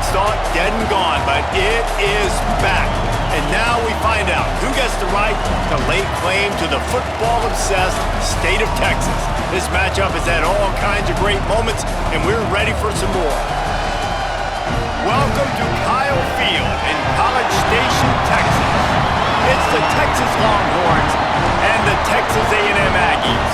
once thought dead and gone, but it is back. And now we find out who gets the right to lay claim to the football-obsessed state of Texas. This matchup has had all kinds of great moments, and we're ready for some more. Welcome to Kyle Field in College Station, Texas. It's the Texas Longhorns and the Texas A&M Aggies.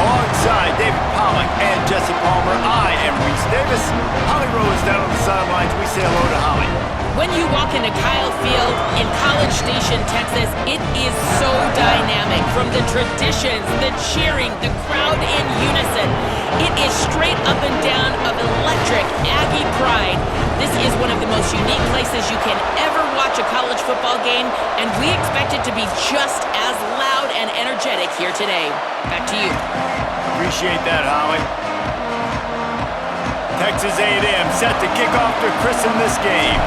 Alongside David Pollack and Jesse Palmer, I am Reese Davis. Holly Rose down on the sidelines. We say hello to Holly. When you walk into Kyle Field in College Station, Texas, it is so dynamic. From the traditions, the cheering, the crowd in unison. It is straight up and down of electric Aggie pride. This is one of the most unique places you can ever watch a college football game, and we expect it to be just as loud and energetic here today. Back to you. Appreciate that, Holly. Texas A&M set to kick off to christen this game.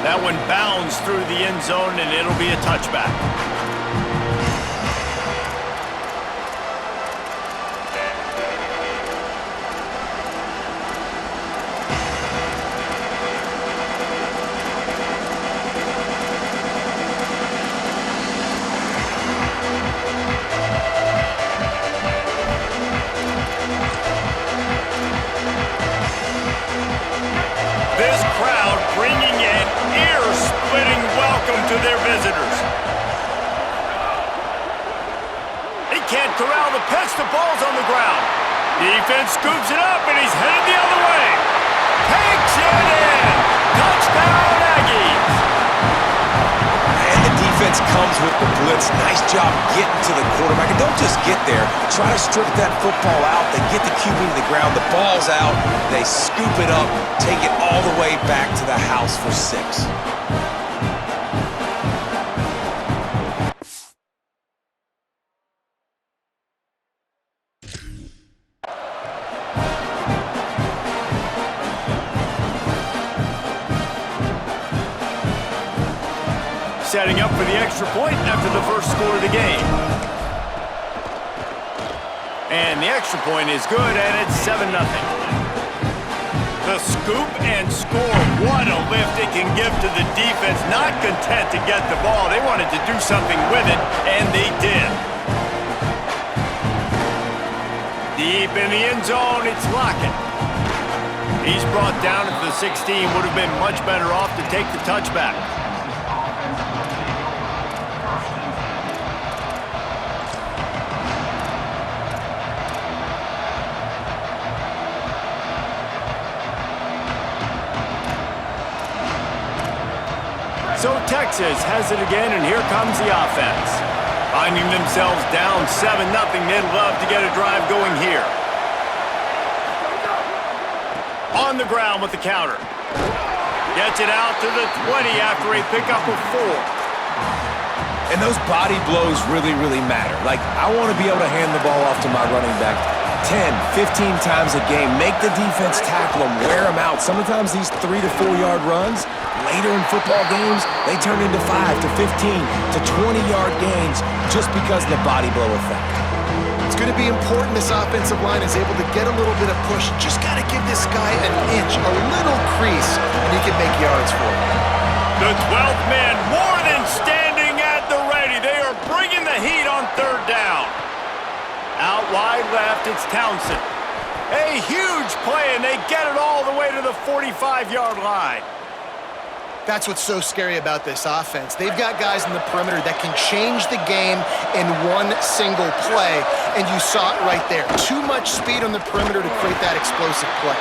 That one bounds through the end zone, and it'll be a touchback. This crowd bringing an ear-splitting welcome to their visitors. He can't corral the pitch. The ball's on the ground. Defense scoops it up, and he's headed the other way. Takes it in. Touchdown, Aggies. And the defense comes with the blitz. Nice job getting to the quarterback. And don't just get there. Try to strip that football out. They get the QB to the ground. The ball's out. They scoop it up, take it all the way back to the house for 6. Setting up for the extra point after the first score of the game. And the extra point is good, and it's 7-0. The scoop and score. What a lift it can give to the defense. Not content to get the ball. They wanted to do something with it, and they did. Deep in the end zone, it's Lockett. He's brought down at the 16. Would have been much better off to take the touchback. So Texas has it again, and here comes the offense. Finding themselves down 7-0, they'd love to get a drive going here. On the ground with the counter. Gets it out to the 20 after a pickup of 4. And those body blows really, really matter. Like, I want to be able to hand the ball off to my running back 10, 15 times a game. Make the defense tackle them, wear them out. Sometimes these 3 to 4 yard runs, later in football games, they turn into 5 to 15 to 20-yard gains just because of the body blow effect. It's going to be important this offensive line is able to get a little bit of push. Just got to give this guy an inch, a little crease, and he can make yards for it. The 12th man more than standing at the ready. They are bringing the heat on 3rd down. Out wide left, it's Townsend. A huge play, and they get it all the way to the 45-yard line. That's what's so scary about this offense. They've got guys in the perimeter that can change the game in one single play, and you saw it right there. Too much speed on the perimeter to create that explosive play.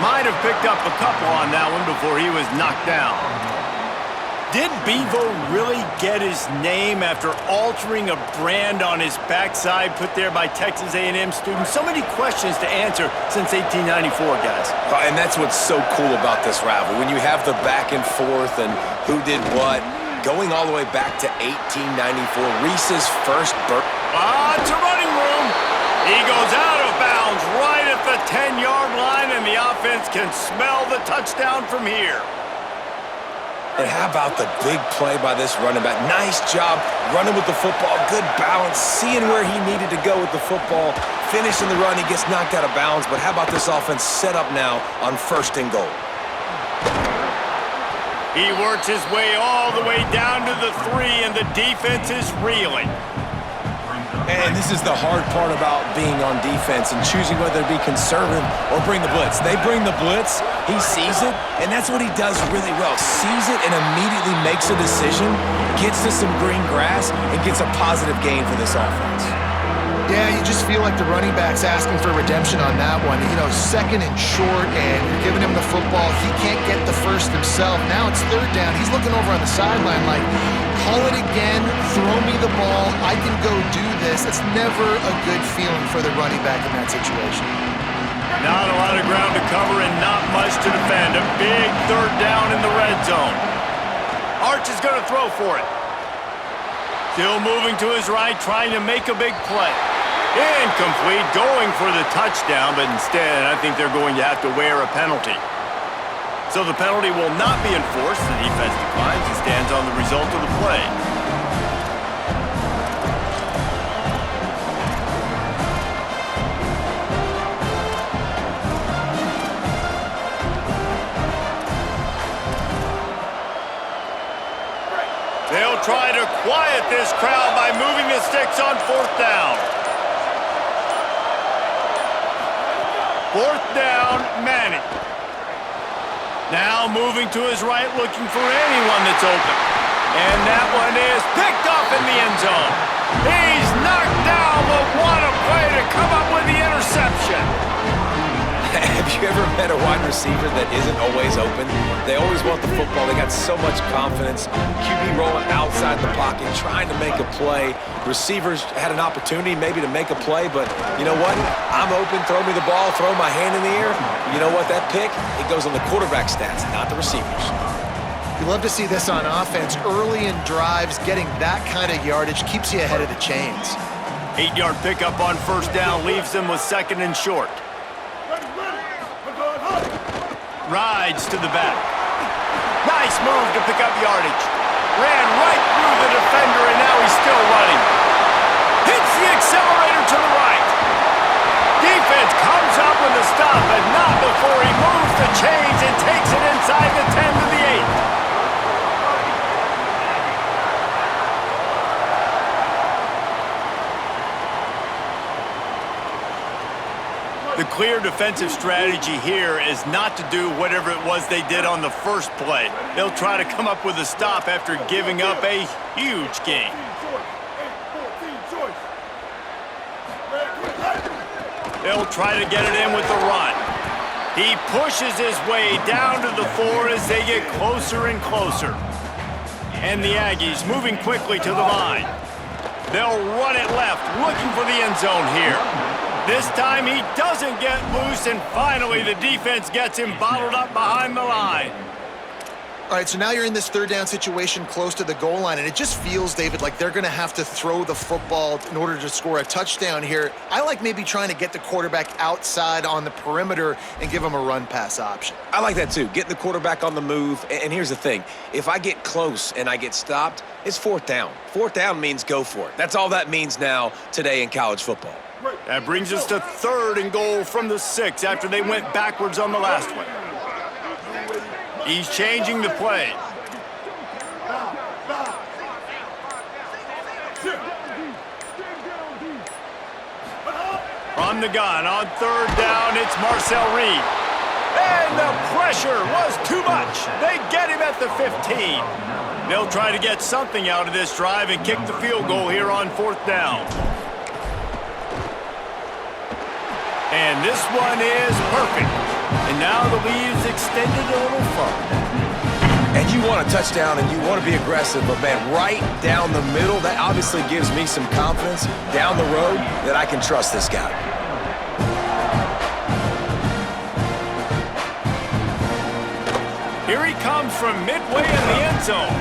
Might have picked up a couple on that one before he was knocked down. Did Bevo really get his name after altering a brand on his backside put there by Texas A&M students? So many questions to answer since 1894, guys. And that's what's so cool about this rivalry. When you have the back and forth and who did what, going all the way back to 1894, Reese's first It's a running room. He goes out of bounds right at the 10-yard line, and the offense can smell the touchdown from here. And how about the big play by this running back? Nice job running with the football, good balance, seeing where he needed to go with the football, finishing the run. He gets knocked out of bounds, but how about this offense set up now on 1st and goal? He works his way all the way down to the 3, and the defense is reeling. And this is the hard part about being on defense and choosing whether to be conservative or bring the blitz. They bring the blitz, he sees it, and that's what he does really well. Sees it and immediately makes a decision, gets to some green grass, and gets a positive gain for this offense. Yeah, you just feel like the running back's asking for redemption on that one. You know, 2nd and short, and you're giving him the football. He can't get the first himself. Now it's 3rd down. He's looking over on the sideline like, call it again, throw me the ball, I can go do this. It's never a good feeling for the running back in that situation. Not a lot of ground to cover and not much to defend. A big 3rd down in the red zone. Arch is going to throw for it. Still moving to his right, trying to make a big play. Incomplete, going for the touchdown, but instead I think they're going to have to wear a penalty. So the penalty will not be enforced. The defense declines and stands on the result of the play. They'll try to quiet this crowd by moving the sticks on 4th down. 4th down, Manning. Now moving to his right, looking for anyone that's open. And that one is picked off in the end zone. He's knocked down, but what a play to come up with the interception. Have you ever met a wide receiver that isn't always open? They always want the football. They got so much confidence. QB rolling outside the pocket, trying to make a play. Receivers had an opportunity maybe to make a play, but you know what? I'm open, throw me the ball, throw my hand in the air. You know what? That pick, it goes on the quarterback stats, not the receivers. You love to see this on offense. Early in drives, getting that kind of yardage keeps you ahead of the chains. 8-yard pickup on 1st down leaves them with 2nd and short. Rides to the back. Nice move to pick up yardage. Ran right through the defender, and now he's still running. Hits the accelerator to the right. Defense comes up with a stop, but not before he moves the chains and takes it inside the 10 to the 8. The clear defensive strategy here is not to do whatever it was they did on the first play. They'll try to come up with a stop after giving up a huge gain. They'll try to get it in with the run. He pushes his way down to the 4 as they get closer and closer. And the Aggies moving quickly to the line. They'll run it left, looking for the end zone here. This time he doesn't get loose, and finally the defense gets him bottled up behind the line. All right, so now you're in this 3rd down situation close to the goal line, and it just feels, David, like they're going to have to throw the football in order to score a touchdown here. I like maybe trying to get the quarterback outside on the perimeter and give him a run-pass option. I like that too. Getting the quarterback on the move. And here's the thing. If I get close and I get stopped, it's 4th down. 4th down means go for it. That's all that means now today in college football. That brings us to 3rd and goal from the 6 after they went backwards on the last one. He's changing the play. From the gun on 3rd down, it's Marcel Reed. And the pressure was too much. They get him at the 15. They'll try to get something out of this drive and kick the field goal here on 4th down. And this one is perfect. And now the lead's extended a little further. And you want a touchdown and you want to be aggressive, but man, right down the middle, that obviously gives me some confidence down the road that I can trust this guy. Here he comes from midway in the end zone.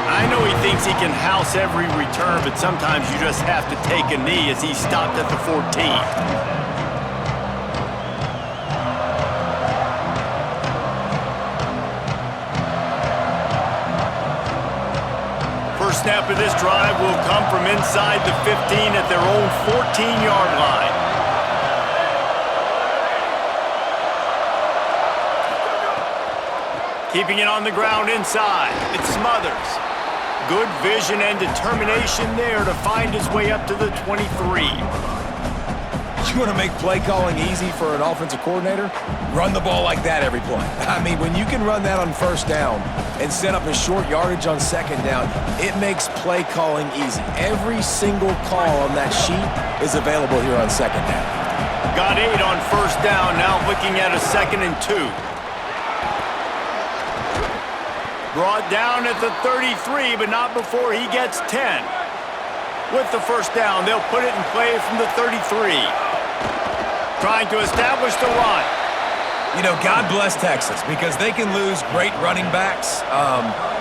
I know he thinks he can house every return, but sometimes you just have to take a knee as he stopped at the 14. First snap of this drive will come from inside the 15 at their own 14-yard line. Keeping it on the ground inside. It's Smothers. Good vision and determination there to find his way up to the 23. You want to make play calling easy for an offensive coordinator? Run the ball like that every play. I mean, when you can run that on first down and set up a short yardage on second down, it makes play calling easy. Every single call on that sheet is available here on second down. Got 8 on first down, now looking at a 2nd and 2. Brought down at the 33, but not before he gets 10. With the first down, they'll put it in play from the 33. Trying to establish the run. You know, God bless Texas because they can lose great running backs,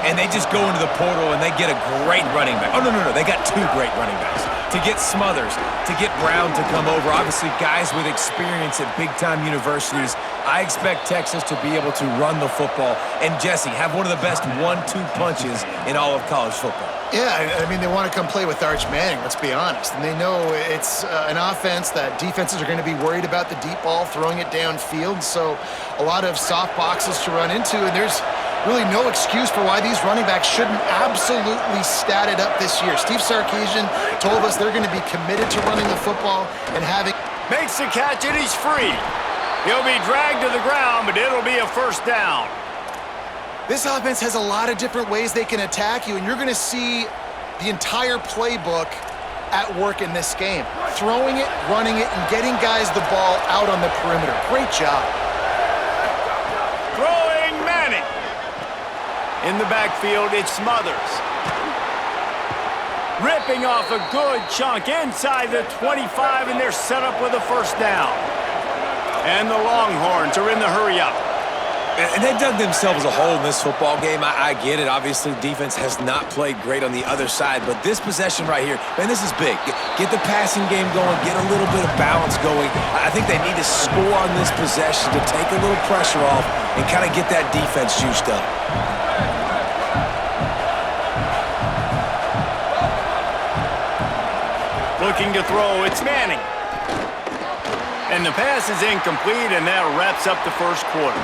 and they just go into the portal and they get a great running back. Oh, no, they got 2 great running backs. To get Smothers, to get Brown to come over, obviously guys with experience at big-time universities. I expect Texas to be able to run the football and, Jesse, have one of the best 1-2 punches in all of college football. Yeah, I mean, they want to come play with Arch Manning, let's be honest. And they know it's an offense that defenses are going to be worried about the deep ball, throwing it downfield. So a lot of soft boxes to run into, and there's really no excuse for why these running backs shouldn't absolutely stat it up this year. Steve Sarkisian told us they're going to be committed to running the football and having... Makes the catch and he's free. He'll be dragged to the ground, but it'll be a first down. This offense has a lot of different ways they can attack you, and you're going to see the entire playbook at work in this game. Throwing it, running it, and getting guys the ball out on the perimeter. Great job. Throwing Manning. In the backfield, it's Smothers. Ripping off a good chunk inside the 25, and they're set up with a first down. And the Longhorns are in the hurry-up. And they dug themselves a hole in this football game. I get it. Obviously, defense has not played great on the other side. But this possession right here, man, this is big. Get the passing game going. Get a little bit of balance going. I think they need to score on this possession to take a little pressure off and kind of get that defense juiced up. Looking to throw, it's Manning. And the pass is incomplete, and that wraps up the first quarter.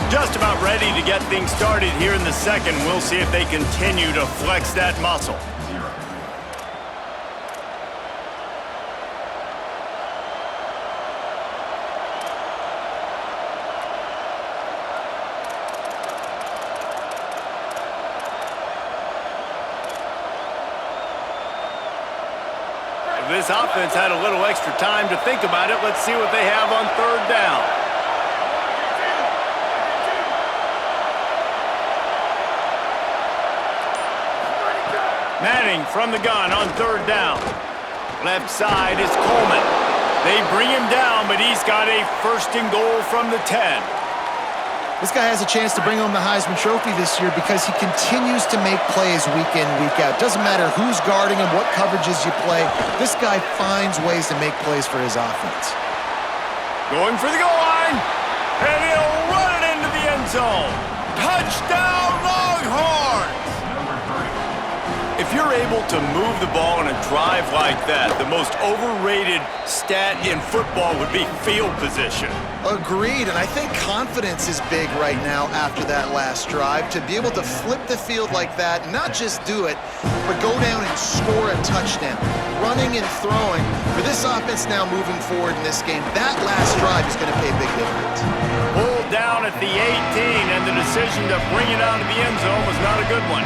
Just about ready to get things started here in the second. We'll see if they continue to flex that muscle. If this offense had a little extra time to think about it, let's see what they have on third down. Manning from the gun on third down. Left side is Coleman. They bring him down, but he's got a first and goal from the 10. This guy has a chance to bring home the Heisman Trophy this year because he continues to make plays week in, week out. Doesn't matter who's guarding him, what coverages you play. This guy finds ways to make plays for his offense. Going for the goal line, and he'll run it into the end zone. Touchdown, Longhorns! If you're able to move the ball in a drive like that, the most overrated stat in football would be field position. Agreed, and I think confidence is big right now after that last drive. To be able to flip the field like that, not just do it, but go down and score a touchdown. Running and throwing. For this offense now moving forward in this game, that last drive is going to pay big dividends. Pulled down at the 18, and the decision to bring it out of the end zone was not a good one.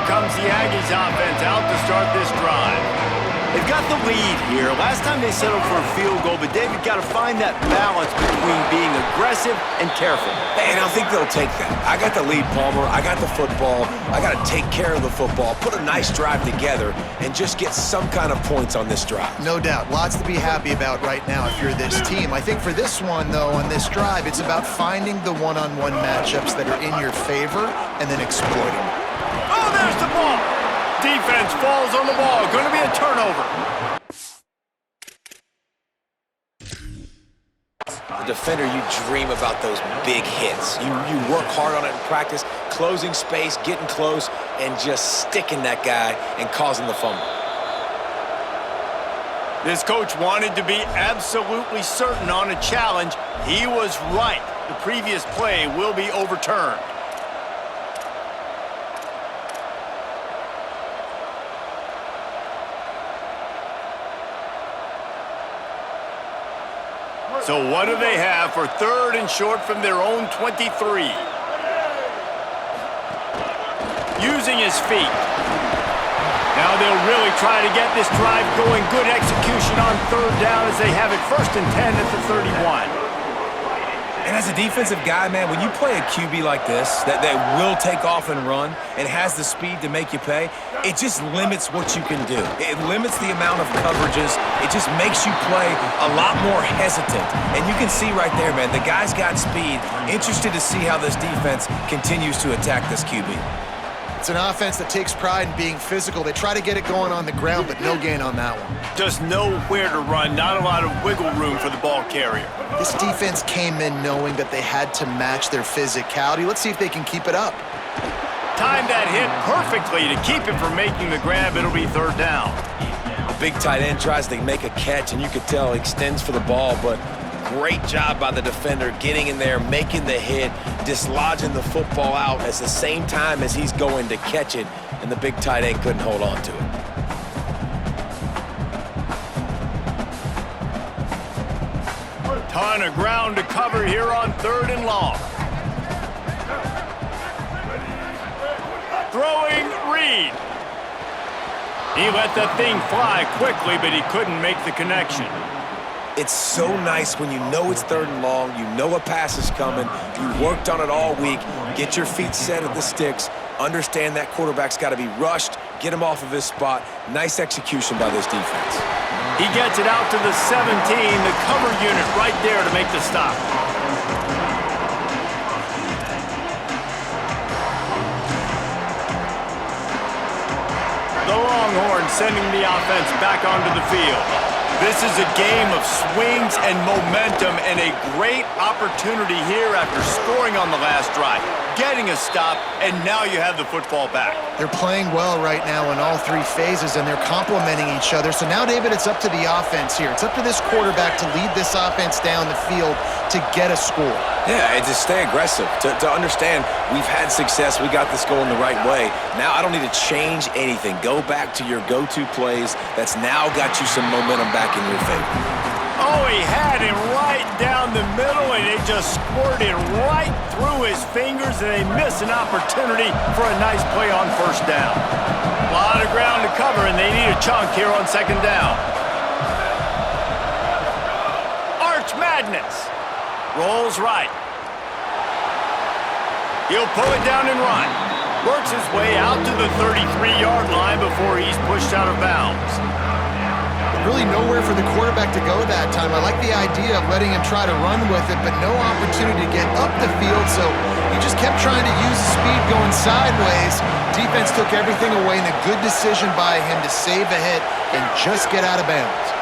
Comes the Aggies offense out to start this drive. They've got the lead here. Last time they settled for a field goal, but David got to find that balance between being aggressive and careful. And I think they'll take that. I got the lead, Palmer. I got the football. I got to take care of the football, put a nice drive together, and just get some kind of points on this drive. No doubt. Lots to be happy about right now if you're this team. I think for this one, though, on this drive, it's about finding the one-on-one matchups that are in your favor and then exploiting them. Oh, there's the ball. Defense falls on the ball. Going to be a turnover. The defender, you dream about those big hits. You work hard on it in practice, closing space, getting close, and just sticking that guy and causing the fumble. This coach wanted to be absolutely certain on a challenge. He was right. The previous play will be overturned. So what do they have for 3rd and short from their own 23? Using his feet. Now they'll really try to get this drive going. Good execution on 3rd down as they have it 1st and 10 at the 31. And as a defensive guy, man, when you play a QB like this, that will take off and run and has the speed to make you pay, it just limits what you can do. It limits the amount of coverages. It just makes you play a lot more hesitant. And you can see right there, man, the guy's got speed. Interested to see how this defense continues to attack this QB. It's an offense that takes pride in being physical. They try to get it going on the ground, but no gain on that one. Just nowhere to run, not a lot of wiggle room for the ball carrier. This defense came in knowing that they had to match their physicality. Let's see if they can keep it up. Timed that hit perfectly to keep it from making the grab. It'll be 3rd down. The big tight end tries to make a catch, and you could tell he extends for the ball, but great job by the defender getting in there, making the hit, dislodging the football out at the same time as he's going to catch it, and the big tight end couldn't hold on to it. Ton of ground to cover here on 3rd and long. Throwing Reed. He let that thing fly quickly, but he couldn't make the connection. It's so nice when you know it's 3rd and long, you know a pass is coming, you worked on it all week, get your feet set at the sticks, understand that quarterback's got to be rushed, get him off of his spot. Nice execution by this defense. He gets it out to the 17, the cover unit right there to make the stop. The Longhorns sending the offense back onto the field. This is a game of swings and momentum and a great opportunity here after scoring on the last drive, getting a stop, and now you have the football back. They're playing well right now in all 3 phases, and they're complementing each other. So now, David, it's up to the offense here. It's up to this quarterback to lead this offense down the field to get a score. Yeah, and to stay aggressive, to understand we've had success, we got this going the right way. Now I don't need to change anything. Go back to your go-to plays. That's now got you some momentum back in your favor. Oh, he had him right down the middle, and it just squirted right through his fingers, and they miss an opportunity for a nice play on 1st down. A lot of ground to cover, and they need a chunk here on 2nd down. Arch Madness. Rolls right. He'll pull it down and run. Works his way out to the 33-yard line before he's pushed out of bounds. Really nowhere for the quarterback to go that time. I like the idea of letting him try to run with it, but no opportunity to get up the field, so he just kept trying to use the speed going sideways. Defense took everything away, and a good decision by him to save a hit and just get out of bounds.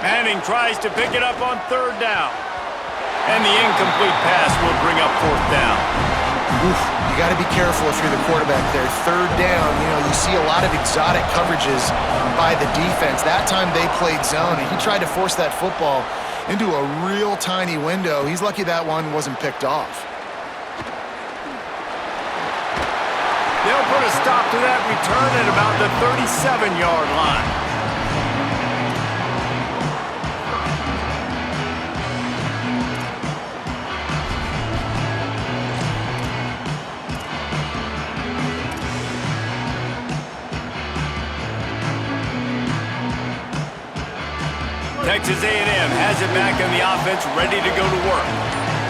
Manning tries to pick it up on 3rd down. And the incomplete pass will bring up 4th down. Oof, you got to be careful if you're the quarterback there. 3rd down, you see a lot of exotic coverages by the defense. That time they played zone, and he tried to force that football into a real tiny window. He's lucky that one wasn't picked off. They'll put a stop to that return at about the 37-yard line. Texas A&M has it back on the offense, ready to go to work.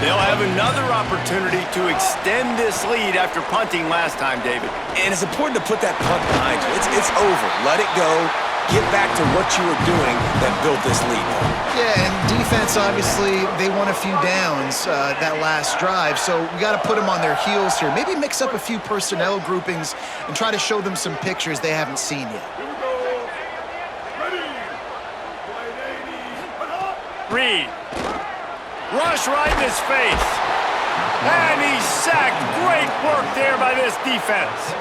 They'll have another opportunity to extend this lead after punting last time, David. And it's important to put that punt behind you. It's over. Let it go. get back to what you were doing that built this lead. Yeah, and defense, obviously, they won a few downs that last drive, so we got to put them on their heels here. Maybe mix up a few personnel groupings and try to show them some pictures they haven't seen yet. Reed. Rush right in his face. And he's sacked. Great work there by this defense.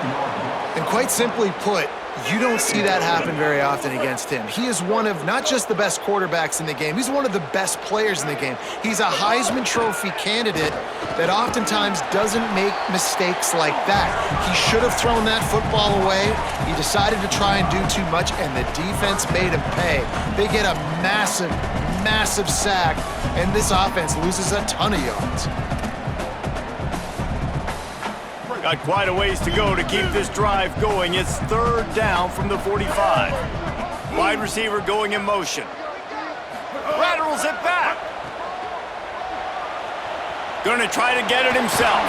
And quite simply put, you don't see that happen very often against him. He is one of not just the best quarterbacks in the game, he's one of the best players in the game. He's a Heisman Trophy candidate that oftentimes doesn't make mistakes like that. He should have thrown that football away. He decided to try and do too much, and the defense made him pay. They get a massive, massive sack, and this offense loses a ton of yards. Got quite a ways to go to keep this drive going. It's third down from the 45. Wide receiver going in motion. Laterals it back. Gonna try to get it himself.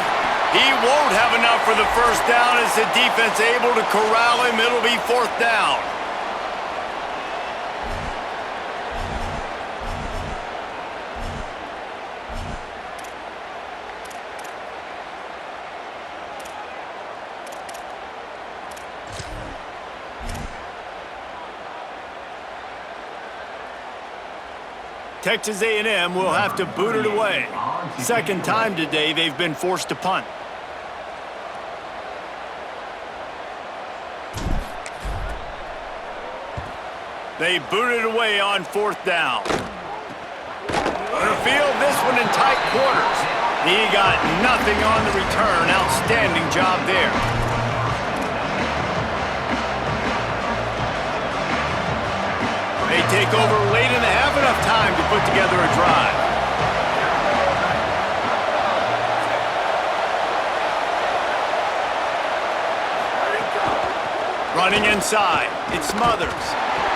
He won't have enough for the first down as the defense able to corral him. It'll be fourth down. Texas A&M will have to boot it away. Second time today they've been forced to punt. They booted away on fourth down. Gonna field this one in tight quarters. He got nothing on the return. Outstanding job there. They take over late in the half, enough time to put together a drive. Running inside, it's Smothers.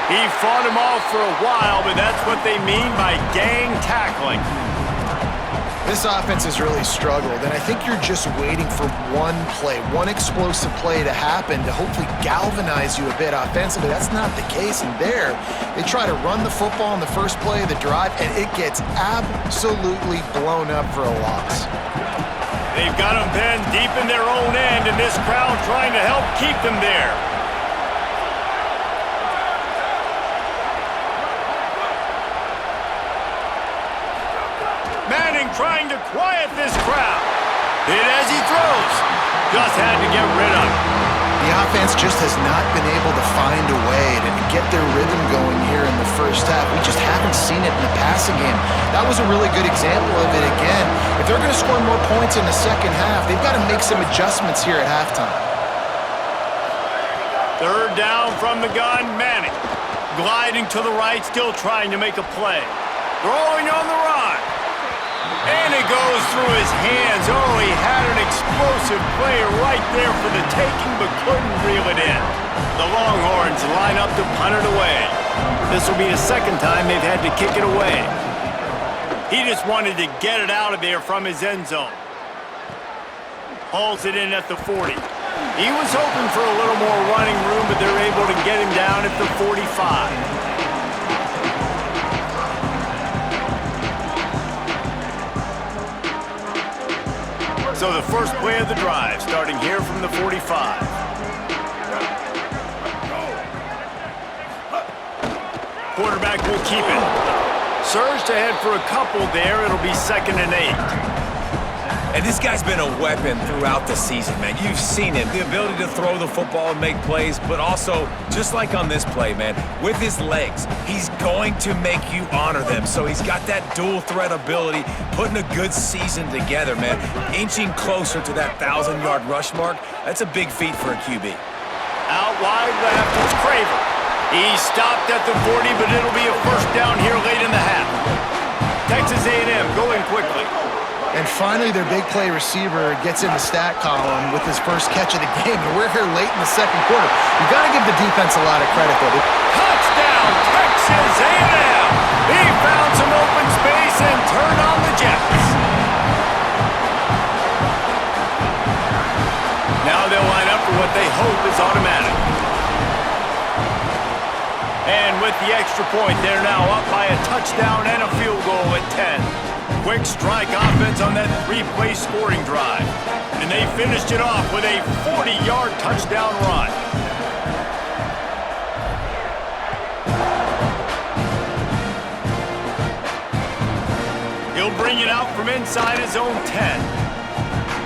He fought him off for a while, but that's what they mean by gang tackling. This offense has really struggled, and I think you're just waiting for one play, one explosive play to happen to hopefully galvanize you a bit offensively. That's not the case, and there, they try to run the football in the first play of the drive, and it gets absolutely blown up for a loss. They've got them pinned deep in their own end, and this crowd trying to help keep them there. Trying to quiet this crowd. Hit as he throws. Just had to get rid of it. The offense just has not been able to find a way to get their rhythm going here in the first half. We just haven't seen it in the passing game. That was a really good example of it again. If they're going to score more points in the second half, they've got to make some adjustments here at halftime. Third down from the gun, Manning. Gliding to the right, still trying to make a play. Throwing on the run. And it goes through his hands. Oh, he had an explosive play right there for the taking, but couldn't reel it in. The Longhorns line up to punt it away. This will be the second time they've had to kick it away. He just wanted to get it out of there from his end zone. Hauls it in at the 40. He was hoping for a little more running room, but they're able to get him down at the 45. So the first play of the drive, starting here from the 45. Quarterback will keep it. Surged ahead for a couple there. It'll be 2nd and 8. And this guy's been a weapon throughout the season, man. You've seen him, the ability to throw the football and make plays, but also, just like on this play, man, with his legs, he's going to make you honor them. So he's got that dual threat ability, putting a good season together, man. Inching closer to that 1,000-yard rush mark, that's a big feat for a QB. Out wide left, it's Craver. He stopped at the 40, but it'll be a first down here late in the half. Texas A&M going quickly. And finally, their big play receiver gets in the stat column with his first catch of the game. And we're here late in the second quarter. You've got to give the defense a lot of credit, though. Touchdown, Texas A&M! He found some open space and turned on the Jets. Now they'll line up for what they hope is automatic. And with the extra point, they're now up by a touchdown and a field goal at 10. Quick strike offense on that three-play scoring drive. And they finished it off with a 40-yard touchdown run. He'll bring it out from inside his own 10.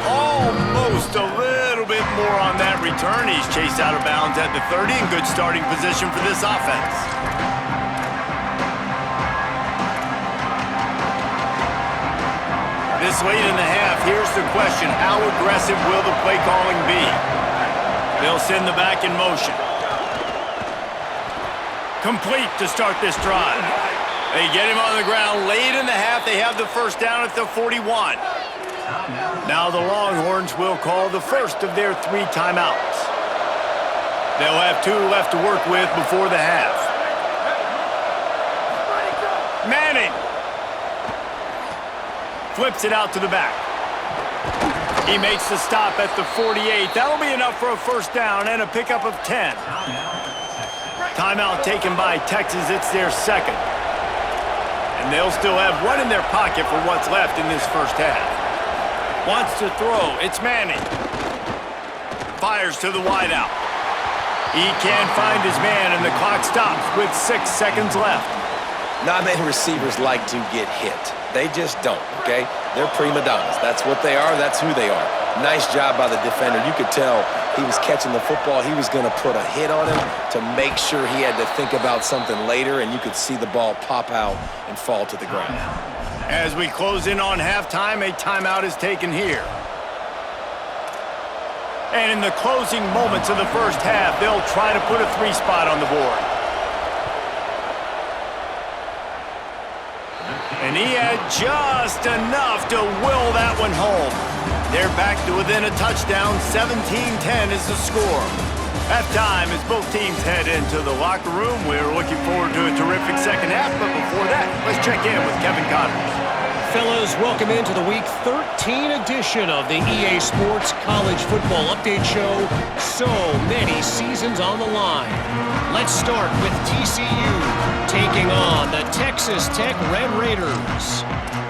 Almost a little bit more on that return. He's chased out of bounds at the 30 in good starting position for this offense. This late in the half, here's the question. How aggressive will the play calling be? They'll send the back in motion. Complete to start this drive. They get him on the ground late in the half. They have the first down at the 41. Now the Longhorns will call the first of their 3 timeouts. They'll have 2 left to work with before the half. Manning flips it out to the back. He makes the stop at the 48. That'll be enough for a first down and a pickup of 10. Timeout taken by Texas. It's their second. And they'll still have one in their pocket for what's left in this first half. Wants to throw. It's Manning. Fires to the wideout. He can't find his man, and the clock stops with 6 seconds left. Not many receivers like to get hit. They just don't, okay? They're prima donnas. That's what they are. That's who they are. Nice job by the defender. You could tell he was catching the football. He was going to put a hit on him to make sure he had to think about something later, and you could see the ball pop out and fall to the ground. As we close in on halftime, a timeout is taken here. And in the closing moments of the first half, they'll try to put a 3-spot on the board. And he had just enough to will that one home. They're back to within a touchdown. 17-10 is the score. Halftime as both teams head into the locker room. We're looking forward to a terrific second half, but before that, let's check in with Kevin Connors. Fellas, welcome into the Week 13 edition of the EA Sports College Football Update Show. So many seasons on the line. Let's start with TCU taking on the Texas Tech Red Raiders.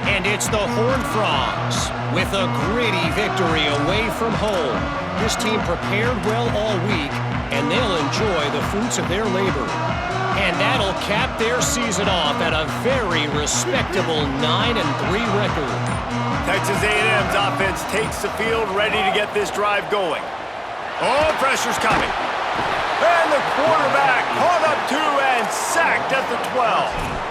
And it's the Horned Frogs with a gritty victory away from home. This team prepared well all week, and they'll enjoy the fruits of their labor. And that'll cap their season off at a very respectable 9-3 record. Texas A&M's offense takes the field, ready to get this drive going. Oh, pressure's coming. And the quarterback caught up to and sacked at the 12.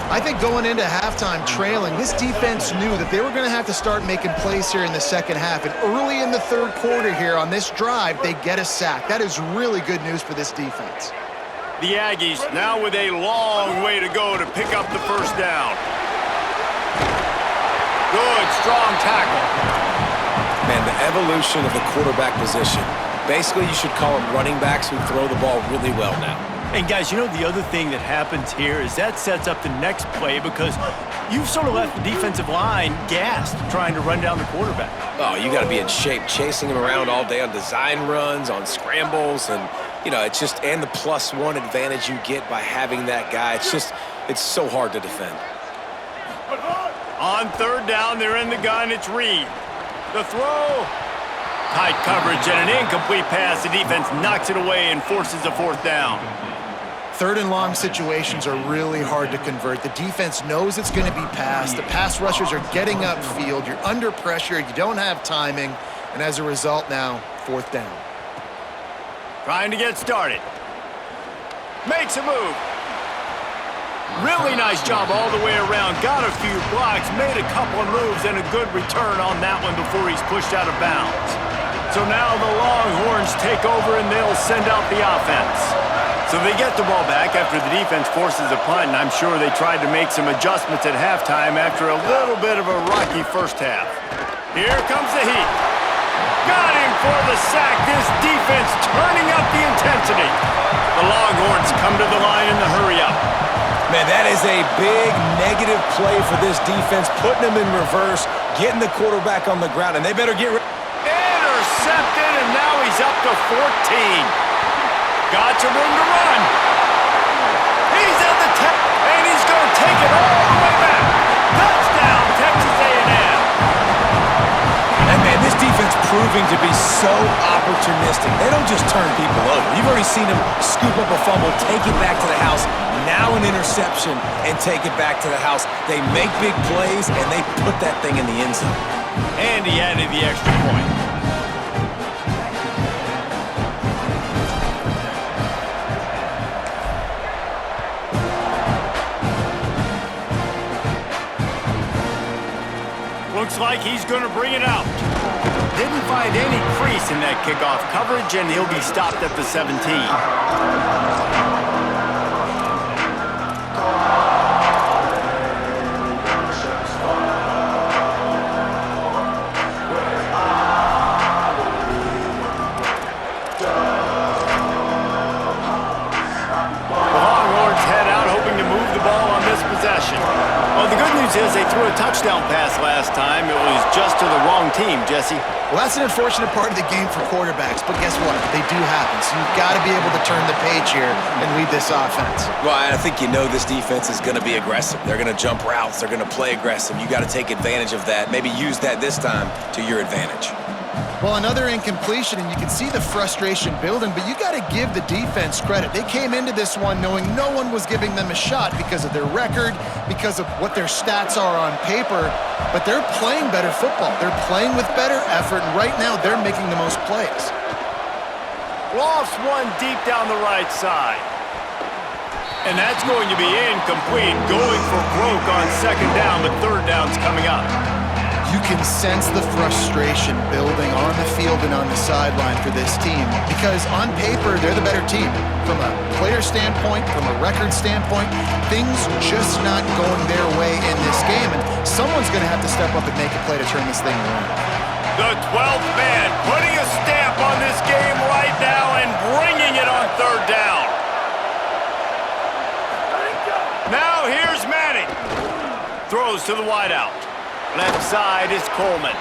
I think going into halftime trailing, this defense knew that they were going to have to start making plays here in the second half. And early in the third quarter here on this drive, they get a sack. That is really good news for this defense. The Aggies now with a long way to go to pick up the first down. Good, strong tackle. Man, the evolution of the quarterback position. Basically, you should call them running backs who throw the ball really well now. And guys, you know the other thing that happens here is that sets up the next play because you've sort of left the defensive line gassed trying to run down the quarterback. Oh, you got to be in shape, chasing him around all day on design runs, on scrambles, and, you know, it's just, and the +1 advantage you get by having that guy. It's so hard to defend. On third down, they're in the gun. It's Reed. The throw. Tight coverage and an incomplete pass. The defense knocks it away and forces a fourth down. Third and long situations are really hard to convert. The defense knows it's going to be passed. The pass rushers are getting upfield. You're under pressure. You don't have timing. And as a result now, fourth down. Trying to get started. Makes a move. Really nice job all the way around. Got a few blocks, made a couple of moves, and a good return on that one before he's pushed out of bounds. So now the Longhorns take over and they'll send out the offense. So they get the ball back after the defense forces a punt, and I'm sure they tried to make some adjustments at halftime after a little bit of a rocky first half. Here comes the heat. Got him for the sack. This defense turning up the intensity. The Longhorns come to the line in the hurry-up. Man, that is a big negative play for this defense, putting them in reverse, getting the quarterback on the ground, and they better get intercepted, and now he's up to 14. Got some room to run. He's at the 10, and he's going to take it all the way back. Touchdown, Texas A&M. And man, this defense proving to be so opportunistic. They don't just turn people over. You've already seen them scoop up a fumble, take it back to the house, now an interception, and take it back to the house. They make big plays, and they put that thing in the end zone. And he added the extra point. Looks like he's going to bring it out. Didn't find any crease in that kickoff coverage, and he'll be stopped at the 17. Well, the good news is they threw a touchdown pass last time. It was just to the wrong team, Jesse. Well, that's an unfortunate part of the game for quarterbacks, but guess what? They do happen, so you've got to be able to turn the page here and lead this offense. Well, I think you know this defense is going to be aggressive. They're going to jump routes. They're going to play aggressive. You got to take advantage of that. Maybe use that this time to your advantage. Well, another incompletion, and you can see the frustration building, but you got to give the defense credit. They came into this one knowing no one was giving them a shot because of their record, because of what their stats are on paper, but they're playing better football. They're playing with better effort, and right now they're making the most plays. Lofts one deep down the right side. And that's going to be incomplete, going for broke on second down, but third down's coming up. You can sense the frustration building on the field and on the sideline for this team because on paper, they're the better team. From a player standpoint, from a record standpoint, things just not going their way in this game, and someone's going to have to step up and make a play to turn this thing around. The 12th man putting a stamp on this game right now and bringing it on third down. Now here's Manning. Throws to the wideout. Left side is Coleman.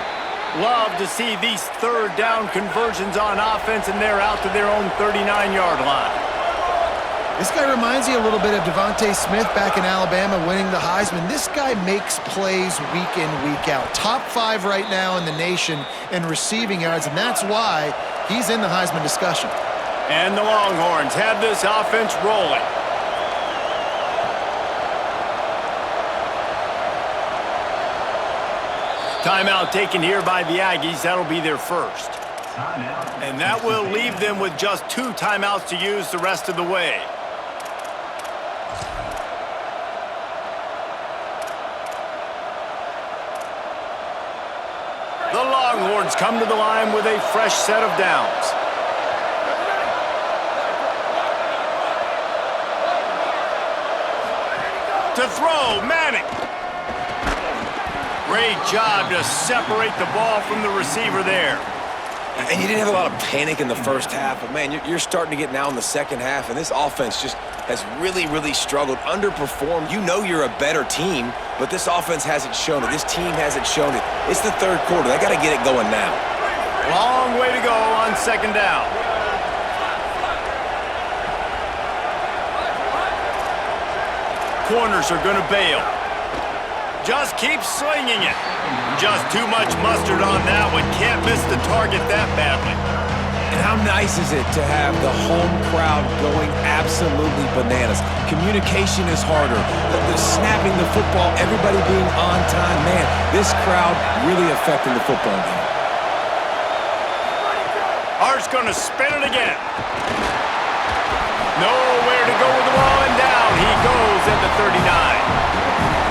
Love to see these third down conversions on offense, and they're out to their own 39-yard line. This guy reminds you a little bit of Devontae Smith back in Alabama winning the Heisman. This guy makes plays week in, week out. Top 5 right now in the nation in receiving yards, and that's why he's in the Heisman discussion. And the Longhorns have this offense rolling. Timeout taken here by the Aggies. That'll be their first. And that will leave them with just 2 timeouts to use the rest of the way. The Longhorns come to the line with a fresh set of downs. To throw, Manning. Great job to separate the ball from the receiver there. And you didn't have a lot of panic in the first half, but man, you're starting to get now in the second half, and this offense just has really, really struggled, underperformed. You know you're a better team, but this offense hasn't shown it. This team hasn't shown it. It's the third quarter. They got to get it going now. Long way to go on second down. Corners are going to bail. Just keep slinging it. Just too much mustard on that one. Can't miss the target that badly. And how nice is it to have the home crowd going absolutely bananas? Communication is harder. The snapping the football, everybody being on time. Man, this crowd really affecting the football game. Hart's going to spin it again. Nowhere to go with the ball, and down he goes at the 39.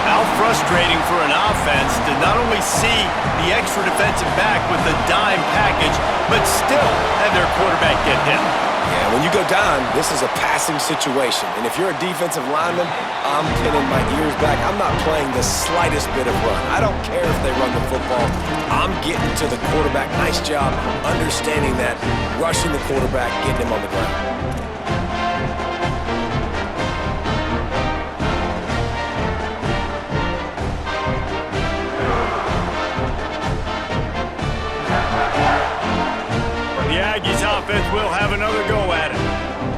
How frustrating for an offense to not only see the extra defensive back with the dime package, but still have their quarterback get hit. Yeah, when you go down, this is a passing situation. And if you're a defensive lineman, I'm pinning my ears back. I'm not playing the slightest bit of run. I don't care if they run the football. I'm getting to the quarterback. Nice job understanding that, rushing the quarterback, getting him on the ground. The Aggies offense will have another go at it.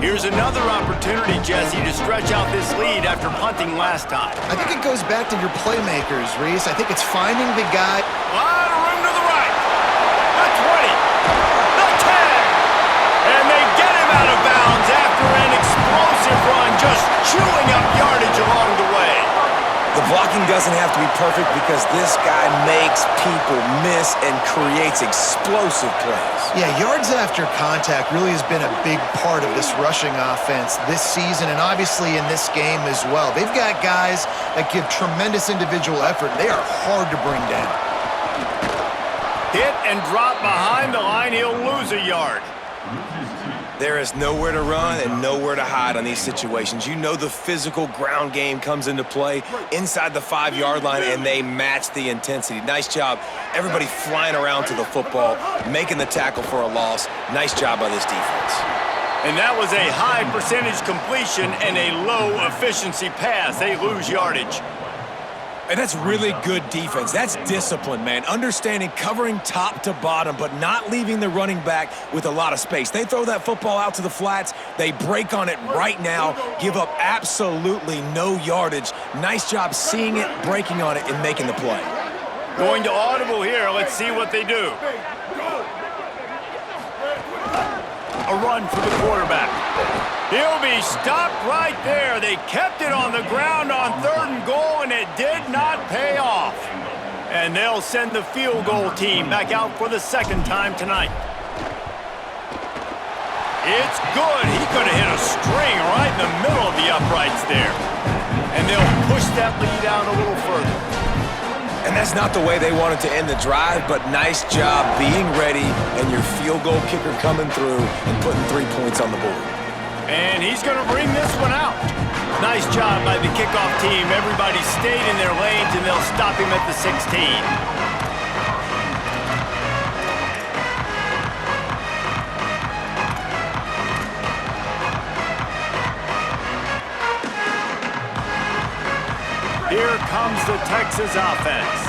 Here's another opportunity, Jesse, to stretch out this lead after punting last time. I think it goes back to your playmakers, Reese. I think it's finding the guy. A lot of room to the right. The 20. The 10. And they get him out of bounds after an explosive run, just chewing up yardage along the way. The blocking doesn't have to be perfect because this guy makes people miss and creates explosive plays. Yeah, yards after contact really has been a big part of this rushing offense this season and obviously in this game as well. They've got guys that give tremendous individual effort. They are hard to bring down. Hit and drop behind the line. He'll lose a yard. There is nowhere to run and nowhere to hide on these situations. You know the physical ground game comes into play inside the 5-yard line, and they match the intensity. Nice job. Everybody flying around to the football, making the tackle for a loss. Nice job by this defense. And that was a high percentage completion and a low efficiency pass. They lose yardage. And that's really good defense. That's discipline, man. Understanding covering top to bottom, but not leaving the running back with a lot of space. They throw that football out to the flats. They break on it right now, give up absolutely no yardage. Nice job seeing it, breaking on it, and making the play. Going to audible here. Let's see what they do. A run for the quarterback. He'll be stopped right there. They kept it on the ground on 3rd and goal, and it did not pay off. And they'll send the field goal team back out for the 2nd time tonight. It's good. He could have hit a string right in the middle of the uprights there. And they'll push that lead out a little further. And that's not the way they wanted to end the drive, but nice job being ready and your field goal kicker coming through and putting 3 points on the board. And he's going to bring this one out. Nice job by the kickoff team. Everybody stayed in their lanes, and they'll stop him at the 16. Here comes the Texas offense.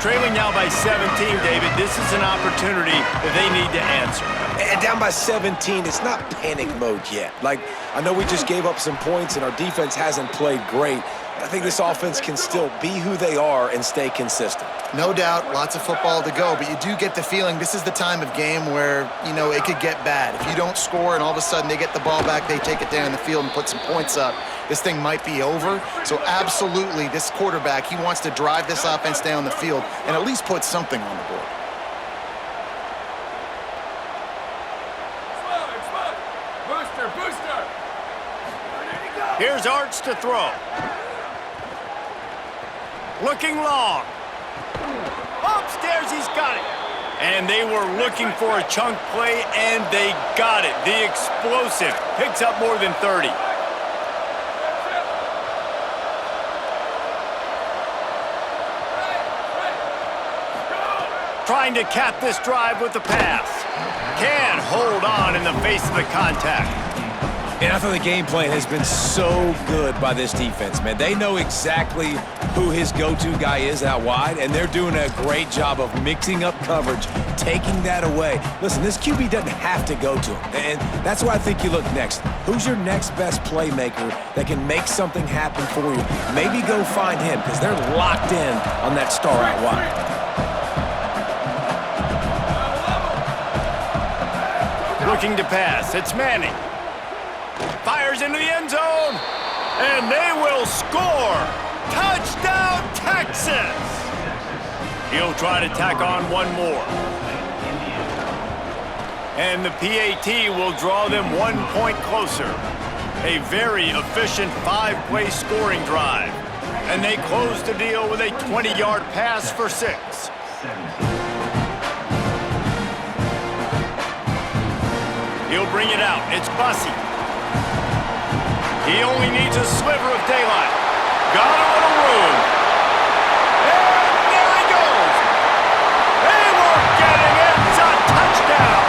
Trailing now by 17, David. This is an opportunity that they need to answer. And down by 17, it's not panic mode yet. Like, I know we just gave up some points and our defense hasn't played great. I think this offense can still be who they are and stay consistent. No doubt, lots of football to go, but you do get the feeling this is the time of game where, you know, it could get bad. If you don't score and all of a sudden they get the ball back, they take it down the field and put some points up, this thing might be over. So absolutely, this quarterback, he wants to drive this offense down the field and at least put something on the board. Here's Arch to throw. Looking long. Upstairs, he's got it. And they were looking for a chunk play, and they got it. The explosive picks up more than 30. Trying to cap this drive with the pass. Can hold on in the face of the contact. And I thought the game plan has been so good by this defense, man. They know exactly who his go-to guy is out wide, and they're doing a great job of mixing up coverage, taking that away. Listen, this QB doesn't have to go to him, and that's why I think you look next. Who's your next best playmaker that can make something happen for you? Maybe go find him, because they're locked in on that star out wide. Looking to pass. It's Manning. Fires into the end zone, and they will score. Touchdown, Texas! He'll try to tack on one more. And the PAT will draw them 1 point closer. A very efficient 5-play scoring drive. And they close the deal with a 20-yard pass for 6. He'll bring it out. It's Bussey. He only needs a sliver of daylight. Got a little room. And there he goes. They were getting it. It's a touchdown.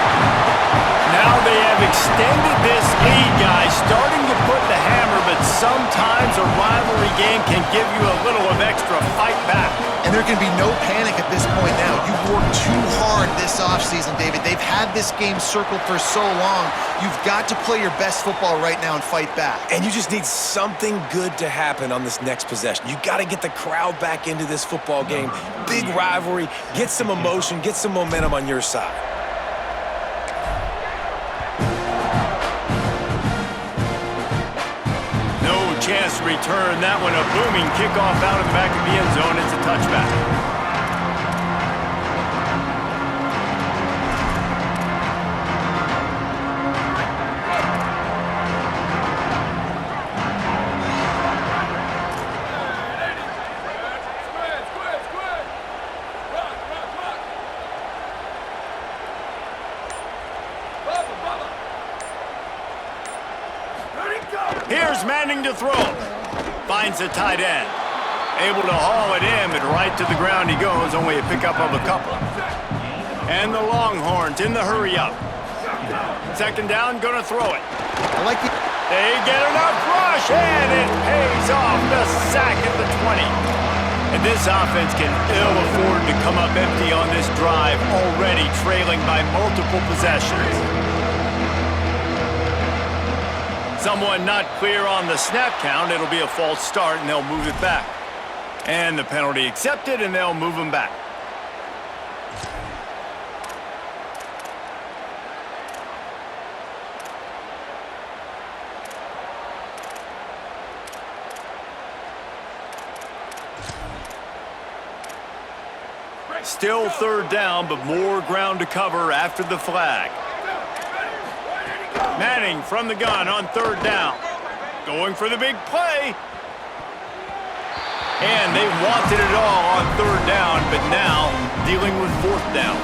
Now they have extended this lead, guys, starting to put the hammer, but sometimes a rivalry game can give you a little of extra fight back. And there can be no panic at this point now. You've worked too hard this offseason, David. They've had this game circled for so long. You've got to play your best football right now and fight back. And you just need something good to happen on this next possession. You got to get the crowd back into this football game. Big rivalry. Get some emotion. Get some momentum on your side. Chance to return that one. A booming kickoff out of the back of the end zone. It's a touchback. Here's Manning to throw. Finds the tight end. Able to haul it in, but right to the ground he goes. Only a pickup of a couple. And the Longhorns in the hurry up. Second down, gonna throw it. I like it. They get enough rush, and it pays off. The sack at the 20. And this offense can ill afford to come up empty on this drive, already trailing by multiple possessions. Someone not clear on the snap count. It'll be a false start, and they'll move it back. And the penalty accepted, and they'll move them back. Still third down, but more ground to cover after the flag. Manning from the gun on third down. Going for the big play. And they wanted it all on third down, but now dealing with fourth down.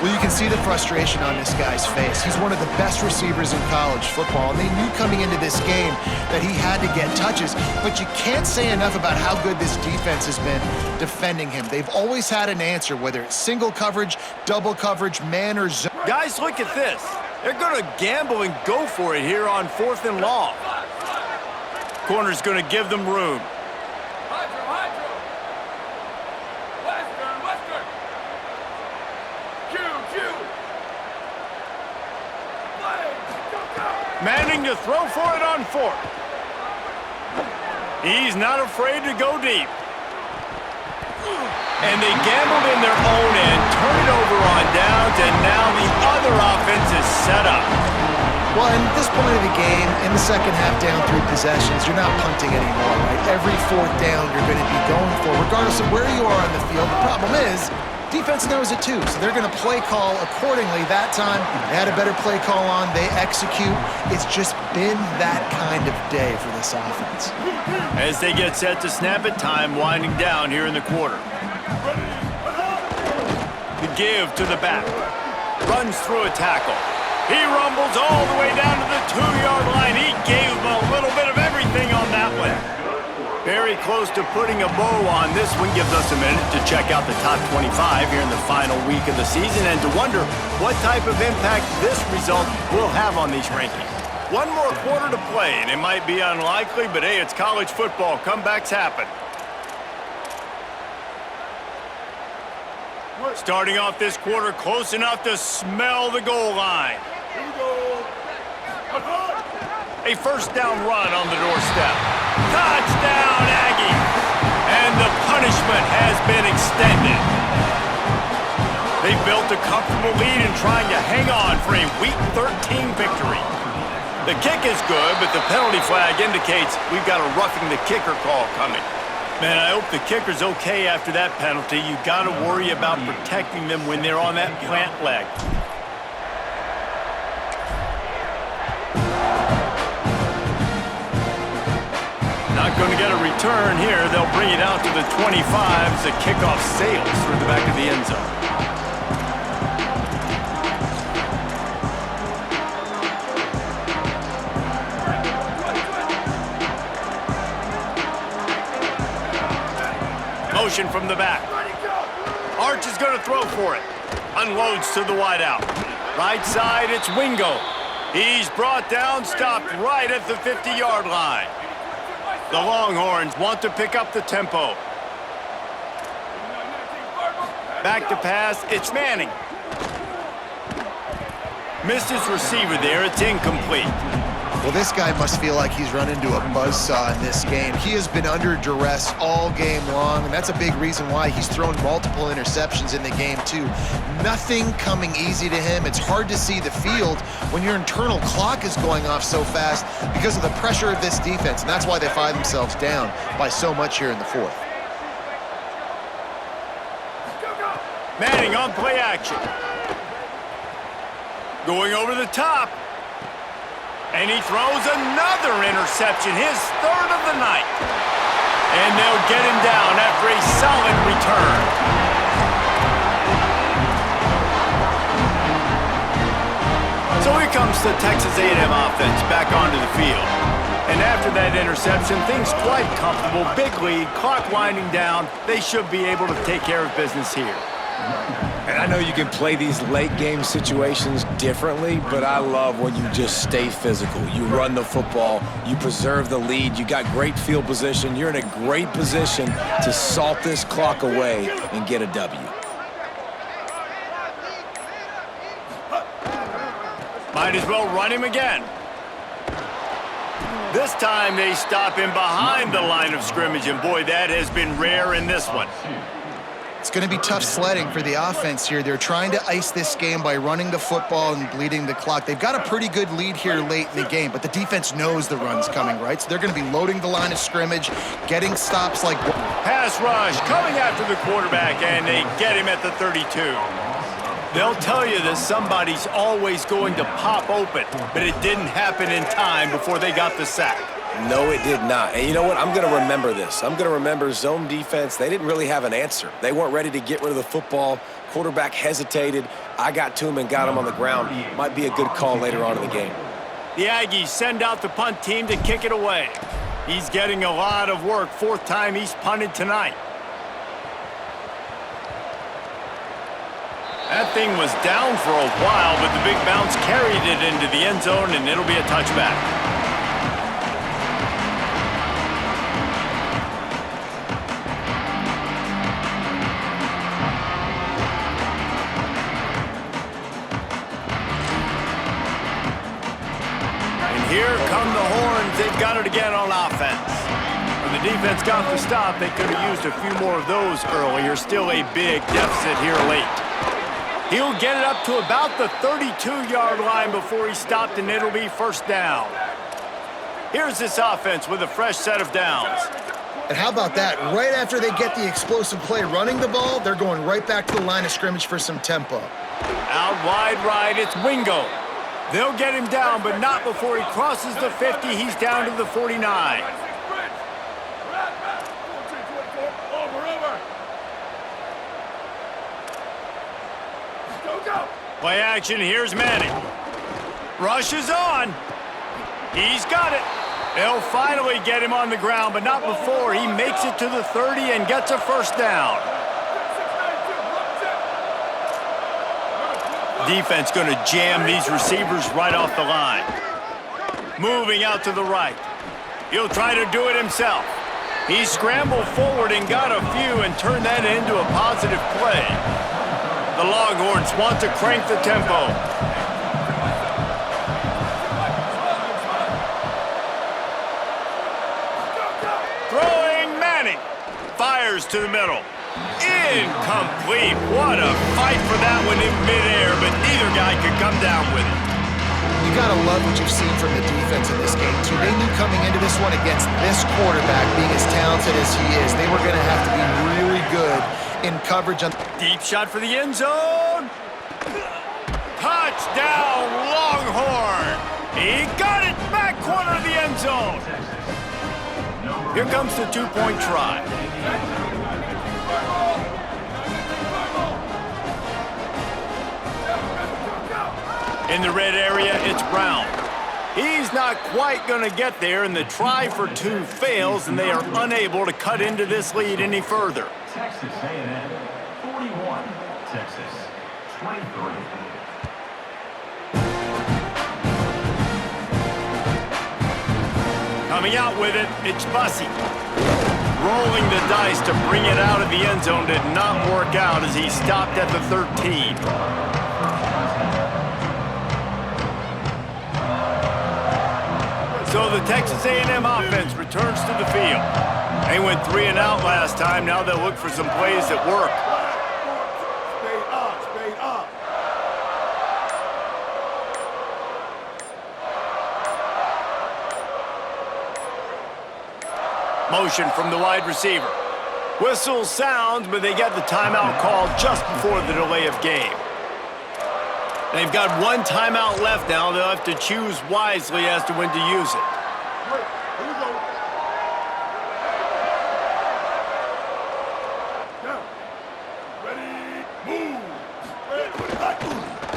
Well, you can see the frustration on this guy's face. He's one of the best receivers in college football, and they knew coming into this game that he had to get touches, but you can't say enough about how good this defense has been defending him. They've always had an answer, whether it's single coverage, double coverage, man or zone. Guys, look at this. They're going to gamble and go for it here on 4th and long. Corner's going to give them room. Manning to throw for it on 4th. He's not afraid to go deep. And they gambled in their own end, turn it over on downs, and now the other offense is set up. Well, at this point of the game, in the second half down 3 possessions, you're not punting anymore, right? Every 4th down you're going to be going for, regardless of where you are on the field. The problem is, defense knows it too, so they're going to play call accordingly. That time, they had a better play call on. They execute. It's just been that kind of day for this offense. As they get set to snap it, time winding down here in the quarter. The give to the back. Runs through a tackle. He rumbles all the way down to the 2-yard line. He gave him a little bit of everything on that one. Very close to putting a bow on this one. Gives us a minute to check out the top 25 here in the final week of the season and to wonder what type of impact this result will have on these rankings. One more quarter to play, and it might be unlikely, but hey, it's college football. Comebacks happen. Starting off this quarter close enough to smell the goal line. A first down run on the doorstep. Touchdown, Aggies! And the punishment has been extended. They've built a comfortable lead and trying to hang on for a Week 13 victory. The kick is good, but the penalty flag indicates we've got a roughing the kicker call coming. Man, I hope the kicker's okay after that penalty. You got to worry about protecting them when they're on that plant leg. Not going to get a return here. They'll bring it out to the 25 as the kickoff sails through the back of the end zone. Motion from the back. Arch is going to throw for it. Unloads to the wideout. Right side, it's Wingo. He's brought down, stopped right at the 50-yard line. The Longhorns want to pick up the tempo. Back to pass, it's Manning. Missed his receiver there, it's incomplete. Well, this guy must feel like he's run into a buzzsaw in this game. He has been under duress all game long, and that's a big reason why he's thrown multiple interceptions in the game, too. Nothing coming easy to him. It's hard to see the field when your internal clock is going off so fast because of the pressure of this defense, and that's why they find themselves down by so much here in the fourth. Manning on play action. Going over the top. And he throws another interception, his third of the night. And they'll get him down after a solid return. So here comes the Texas A&M offense back onto the field. And after that interception, things quite comfortable. Big lead, clock winding down. They should be able to take care of business here. And I know you can play these late game situations differently, but I love when you just stay physical. You run the football, you preserve the lead, you got great field position, you're in a great position to salt this clock away and get a W. Might as well run him again. This time they stop him behind the line of scrimmage, and boy, that has been rare in this one. It's going to be tough sledding for the offense here. They're trying to ice this game by running the football and bleeding the clock. They've got a pretty good lead here late in the game, but the defense knows the run's coming, right? So they're going to be loading the line of scrimmage, getting stops like... Pass rush coming after the quarterback, and they get him at the 32. They'll tell you that somebody's always going to pop open, but it didn't happen in time before they got the sack. No, it did not. And you know what? I'm going to remember this. I'm going to remember zone defense. They didn't really have an answer. They weren't ready to get rid of the football. Quarterback hesitated. I got to him and got him on the ground. Might be a good call later on in the game. The Aggies send out the punt team to kick it away. He's getting a lot of work. Fourth time he's punted tonight. That thing was down for a while, but the big bounce carried it into the end zone, and it'll be a touchback. Here come the horns. They've got it again on offense. When the defense got the stop, they could have used a few more of those earlier. Still a big deficit here late. He'll get it up to about the 32-yard line before he stopped, and it'll be first down. Here's this offense with a fresh set of downs. And how about that? Right after they get the explosive play running the ball, they're going right back to the line of scrimmage for some tempo. Out wide right, it's Wingo. They'll get him down, but not before he crosses the 50. He's down to the 49. Play action, here's Manning. Rush is on. He's got it. They'll finally get him on the ground, but not before he makes it to the 30 and gets a first down. Defense going to jam these receivers right off the line. Moving out to the right. He'll try to do it himself. He scrambled forward and got a few and turned that into a positive play. The Longhorns want to crank the tempo. Throwing Manning. Fires to the middle. Incomplete. What a fight for that one in midair, but neither guy could come down with it. You gotta love what you've seen from the defense in this game, too. They knew coming into this one against this quarterback, being as talented as he is, they were gonna have to be really good in coverage. Deep shot for the end zone. Touchdown, Longhorn. He got it back corner of the end zone. Here comes the two-point try. In the red area, it's Brown. He's not quite going to get there, and the try for two fails, and they are unable to cut into this lead any further. Texas A&M 41, Texas 23. Coming out with it, it's Bussey. Rolling the dice to bring it out of the end zone did not work out as he stopped at the 13. So the Texas A&M offense returns to the field. They went 3 and out last time. Now they'll look for some plays that work. Motion from the wide receiver. Whistle sounds, but they get the timeout called just before the delay of game. They've got 1 timeout left now. They'll have to choose wisely as to when to use it.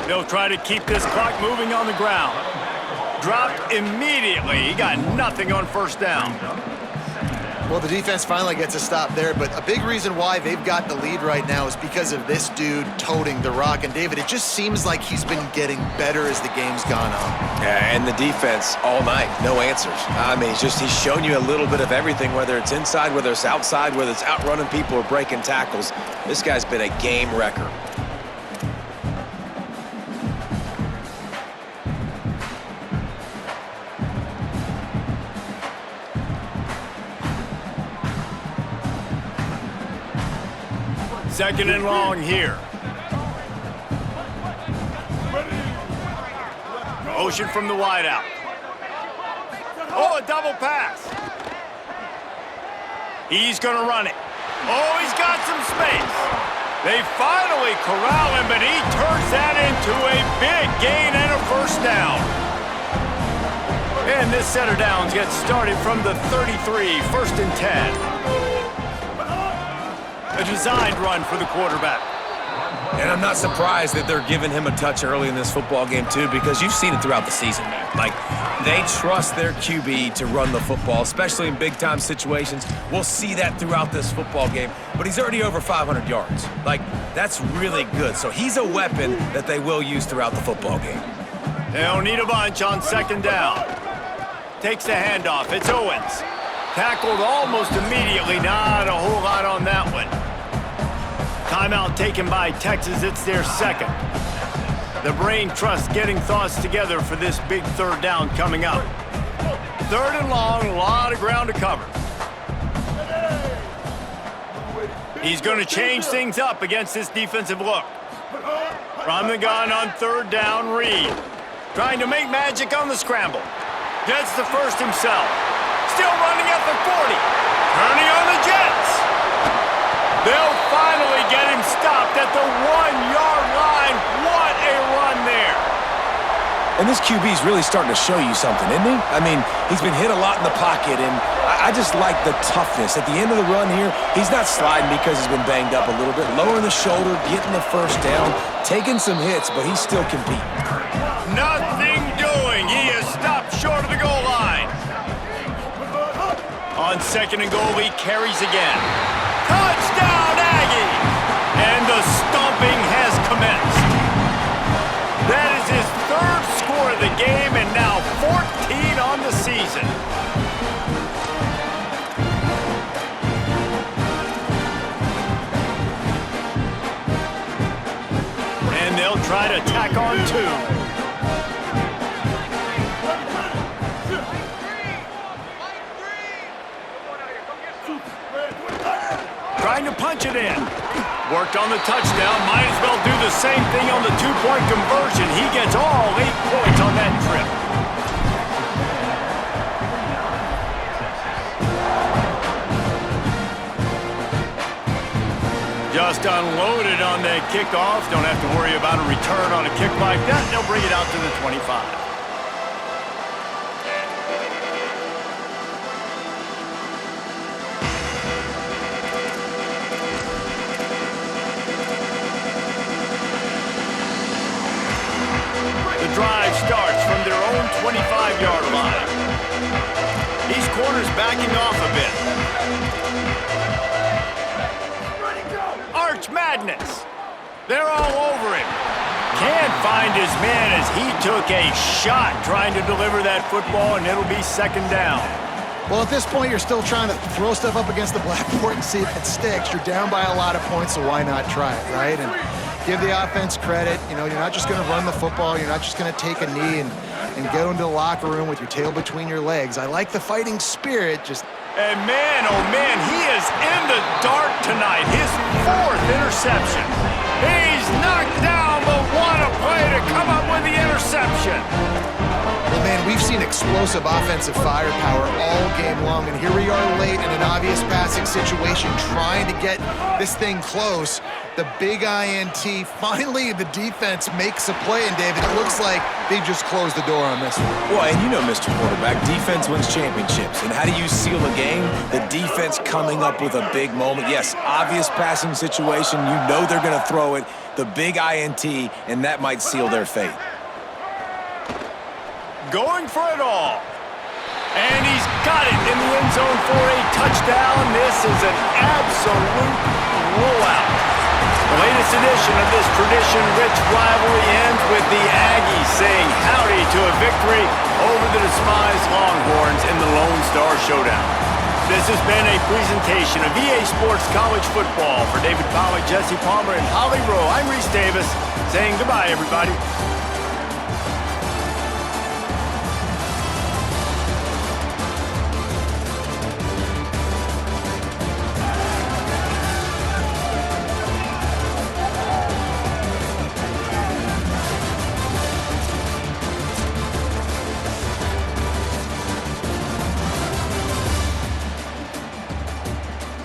They'll try to keep this clock moving on the ground. Dropped immediately. He got nothing on first down. Well, the defense finally gets a stop there, but a big reason why they've got the lead right now is because of this dude toting the rock. And, David, it just seems like he's been getting better as the game's gone on. Yeah, and the defense all night, no answers. I mean, he's shown you a little bit of everything, whether it's inside, whether it's outside, whether it's outrunning people or breaking tackles. This guy's been a game wrecker. Second and long here. Motion from the wideout. Oh, a double pass. He's going to run it. Oh, he's got some space. They finally corral him, but he turns that into a big gain and a first down. And this set of downs gets started from the 33, 1st and 10. A designed run for the quarterback. And I'm not surprised that they're giving him a touch early in this football game, too, because you've seen it throughout the season, man. Like, they trust their QB to run the football, especially in big-time situations. We'll see that throughout this football game. But he's already over 500 yards. Like, that's really good. So he's a weapon that they will use throughout the football game. They'll need a bunch on second down. Takes the handoff. It's Owens. Tackled almost immediately. Not a whole lot on that one. Timeout taken by Texas. It's their second. The brain trust getting thoughts together for this big third down coming up. 3rd and long, a lot of ground to cover. He's going to change things up against this defensive look. From the gun on 3rd down, Reed. Trying to make magic on the scramble. Gets the first himself. Still running at the 40. Turning on the Jets. They'll finally get him stopped at the 1-yard line. What a run there. And this QB's really starting to show you something, isn't he? I mean, he's been hit a lot in the pocket, and I just like the toughness. At the end of the run here, he's not sliding because he's been banged up a little bit. Lowering the shoulder, getting the first down, taking some hits, but he's still competing. Nothing doing. He is stopped short of the goal line. On 2nd and goal, he carries again. Touchdown, Aggies! And the stomping has commenced. That is his 3rd score of the game, and now 14 on the season. And they'll try to tack on 2. Trying to punch it in. Worked on the touchdown. Might as well do the same thing on the 2-point conversion. He gets all 8 points on that trip. Just unloaded on that kickoff. Don't have to worry about a return on a kick like that. They'll bring it out to the 25. Drive starts from their own 25-yard line. These corners backing off a bit. Arch madness. They're all over him. Can't find his man as he took a shot trying to deliver that football, and it'll be 2nd down. Well, at this point, you're still trying to throw stuff up against the blackboard and see if it sticks. You're down by a lot of points, so why not try it, right? And give the offense credit. You know, you're not just going to run the football. You're not just going to take a knee and go into the locker room with your tail between your legs. I like the fighting spirit. And man, oh man, he is in the dark tonight. His 4th interception. He's knocked down, but what a play to come up with the interception. Well, man, we've seen explosive offensive firepower all game long, and here we are late in an obvious passing situation trying to get this thing close. The big INT, finally the defense makes a play, and David, it looks like they just closed the door on this one. Boy, and you know, Mr. Quarterback, defense wins championships. And how do you seal a game? The defense coming up with a big moment. Yes, obvious passing situation. You know they're going to throw it. The big INT, and that might seal their fate. Going for it all. And he's got it in the end zone for a touchdown. This is an absolute blowout. The latest edition of this tradition-rich rivalry ends with the Aggies saying howdy to a victory over the despised Longhorns in the Lone Star Showdown. This has been a presentation of EA Sports College Football. For David Pollack, Jesse Palmer, and Holly Rowe, I'm Reese Davis saying goodbye, everybody.